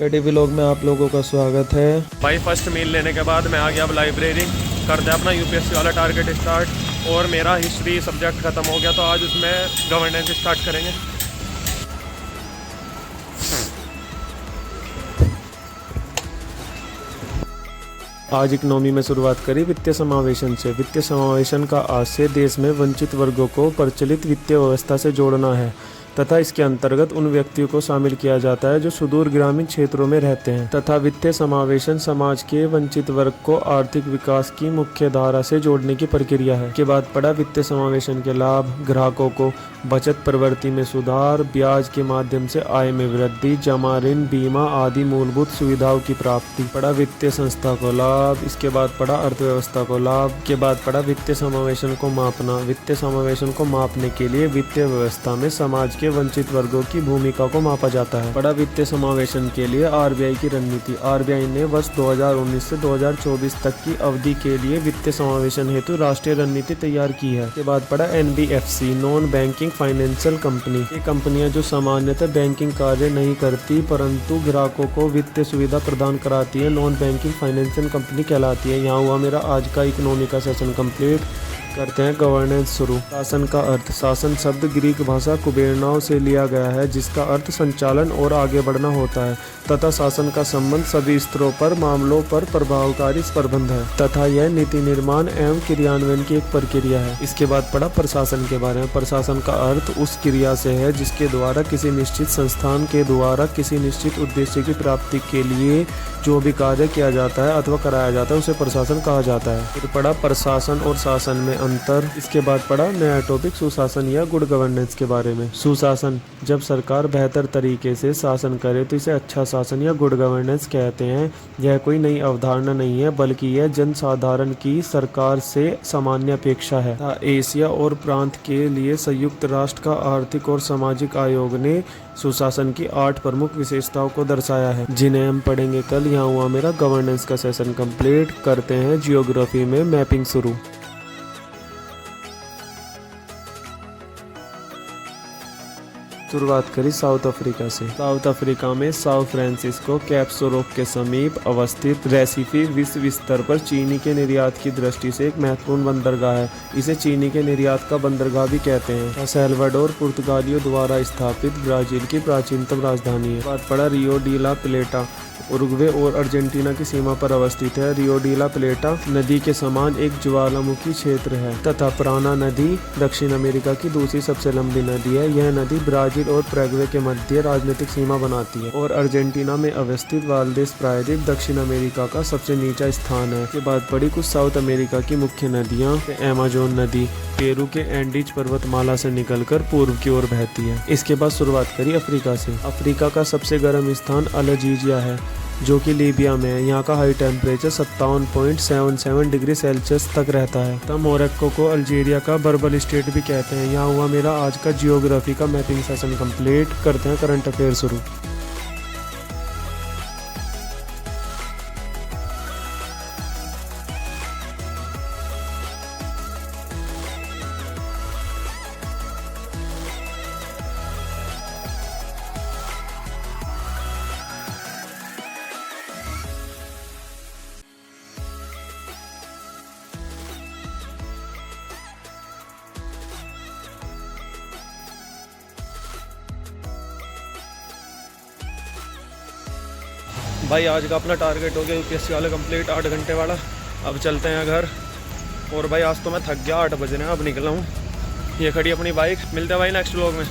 T vlog में आप लोगों का स्वागत है। भाई फर्स्ट मील लेने के बाद मैं आ गया अब लाइब्रेरी करते अपना यूपीएससी वाला टारगेट स्टार्ट। और मेरा हिस्ट्री सब्जेक्ट ख़त्म हो गया तो आज उसमें गवर्नेंस स्टार्ट करेंगे। आज इकनॉमी में शुरुआत करी वित्तीय समावेशन से। वित्तीय समावेशन का आज से देश में वंचित वर्गों को प्रचलित वित्तीय व्यवस्था से जोड़ना है तथा इसके अंतर्गत उन व्यक्तियों को शामिल किया जाता है जो सुदूर ग्रामीण क्षेत्रों में रहते हैं तथा वित्तीय समावेशन समाज के वंचित वर्ग को आर्थिक विकास की मुख्य धारा से जोड़ने की प्रक्रिया है। के बाद पढ़ा वित्तीय समावेशन के लाभ, ग्राहकों को बचत प्रवृत्ति में सुधार, ब्याज के माध्यम से आय में वृद्धि, जमा ऋण, बीमा आदि मूलभूत सुविधाओं की प्राप्ति। पढ़ा वित्तीय संस्था को लाभ। इसके बाद पढ़ा अर्थव्यवस्था को लाभ। के बाद पढ़ा वित्तीय समावेशन को मापना। वित्तीय समावेशन को मापने के लिए वित्तीय व्यवस्था में समाज के वंचित वर्गों की भूमिका को मापा जाता है। पढ़ा वित्तीय समावेशन के लिए आरबीआई की रणनीति। आरबीआई ने वर्ष 2019 से 2024 तक की अवधि के लिए वित्तीय समावेशन हेतु राष्ट्रीय रणनीति तैयार की है। के बाद पढ़ा NBFC, non banking financial company. ये कंपनियां जो सामान्यतः बैंकिंग कार्य नहीं करती परंतु ग्राहकों को वित्तीय सुविधा प्रदान कराती है, नॉन बैंकिंग फाइनेंशियल कंपनी कहलाती है। यहाँ हुआ मेरा आज का इकोनॉमी का सेशन कंप्लीट। करते हैं गवर्नेंस शुरू। शासन का अर्थ। शासन शब्द ग्रीक भाषा कुबेरनाव से लिया गया है जिसका अर्थ संचालन और आगे बढ़ना होता है तथा शासन का संबंध सभी स्तरों पर मामलों पर प्रभावकारी प्रबंध है तथा यह नीति निर्माण एवं क्रियान्वयन की एक प्रक्रिया है। इसके बाद पढ़ा प्रशासन के बारे में। प्रशासन का अर्थ उस क्रिया से है जिसके द्वारा किसी निश्चित संस्थान के द्वारा किसी निश्चित उद्देश्य की प्राप्ति के लिए जो भी कार्य किया जाता है अथवा कराया जाता है उसे प्रशासन कहा जाता है। फिर पढ़ा प्रशासन और शासन में अंतर। इसके बाद पढ़ा नया टॉपिक सुशासन या गुड गवर्नेंस के बारे में। सुशासन, जब सरकार बेहतर तरीके से शासन करे तो इसे अच्छा शासन या गुड गवर्नेंस कहते हैं। यह कोई नई अवधारणा नहीं है बल्कि यह जनसाधारण की सरकार से सामान्य अपेक्षा है। एशिया और प्रांत के लिए संयुक्त राष्ट्र का आर्थिक और सामाजिक आयोग ने सुशासन की 8 प्रमुख विशेषताओं को दर्शाया है जिन्हें हम पढ़ेंगे कल। यहाँ हुआ मेरा गवर्नेंस का सेशन कंप्लीट। करते हैं जियोग्राफी में मैपिंग शुरू। शुरुआत करी साउथ अफ्रीका से। साउथ अफ्रीका में साउ फ्रांसिस्को कैप्सोरोक के समीप अवस्थित रेसिफी विश्व स्तर पर चीनी के निर्यात की दृष्टि से एक महत्वपूर्ण बंदरगाह है। इसे चीनी के निर्यात का बंदरगाह भी कहते हैं। सेल्वाडोर पुर्तगालियों द्वारा स्थापित ब्राजील की प्राचीनतम राजधानी है। बात पड़ा रियो डी ला प्लेटा। उरुग्वे और अर्जेंटीना की सीमा पर अवस्थित है। रियो डी ला प्लेटा नदी के समान एक ज्वालामुखी क्षेत्र है तथा प्राना नदी दक्षिण अमेरिका की दूसरी सबसे लंबी नदी है। यह नदी ब्राजील और पैराग्वे के मध्य राजनीतिक सीमा बनाती है और अर्जेंटीना में अवस्थित वाल्देस प्रायद्वीप दक्षिण अमेरिका का सबसे नीचा स्थान है। के बाद पड़ी कुछ साउथ अमेरिका की मुख्य नदियाँ। अमेज़न नदी पेरू के एंडीज पर्वतमाला से निकलकर पूर्व की ओर बहती है। इसके बाद शुरुआत करी अफ्रीका से। अफ्रीका का सबसे गर्म स्थान अल्जीरिया है जो कि लीबिया में है। यहाँ का हाई टेम्परेचर 57.77 डिग्री सेल्सियस तक रहता है। तब मोरक्को को अल्जीरिया का बर्बल स्टेट भी कहते हैं। यहाँ हुआ मेरा आज का जियोग्राफी का मैपिंग सेशन कंप्लीट। करते हैं करंट अफेयर शुरू। भाई आज का अपना टारगेट हो गया यूपीएससी वाला कंप्लीट 8 घंटे वाला। अब चलते हैं घर। और भाई आज तो मैं थक गया, 8 बज रहे हैं, अब निकला हूँ। ये खड़ी अपनी बाइक। मिलते हैं भाई नेक्स्ट व्लॉग में।